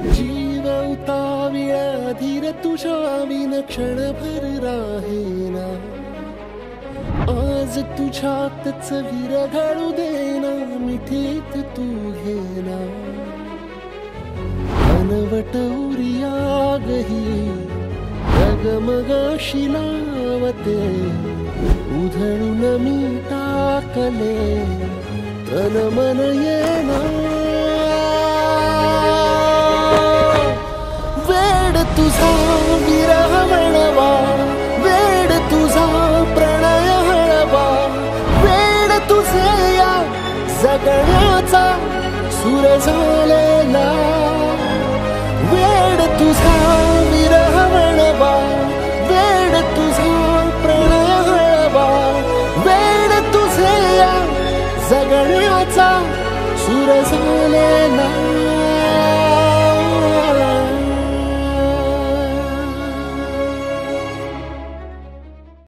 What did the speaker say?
जीव उताविळ्या धीर तुझ्या विन क्षणभर राहेना. आज तुझ्यातच विरघळू देना, मिठीत तू घेना. अनवट उरियागही डगमगाशी लावते, उधळून मी टाकले तन मन येना. वेड तुझा विरह वळवा, वेड तुझा प्रणय हळवा, वेड तुझे या जगण्याचा सूर झालेला. वेड तुझा विरह वळवा, वेड तुझा प्रणय हळवा, वेड तुझे या जगण्याचा सूर झालेला.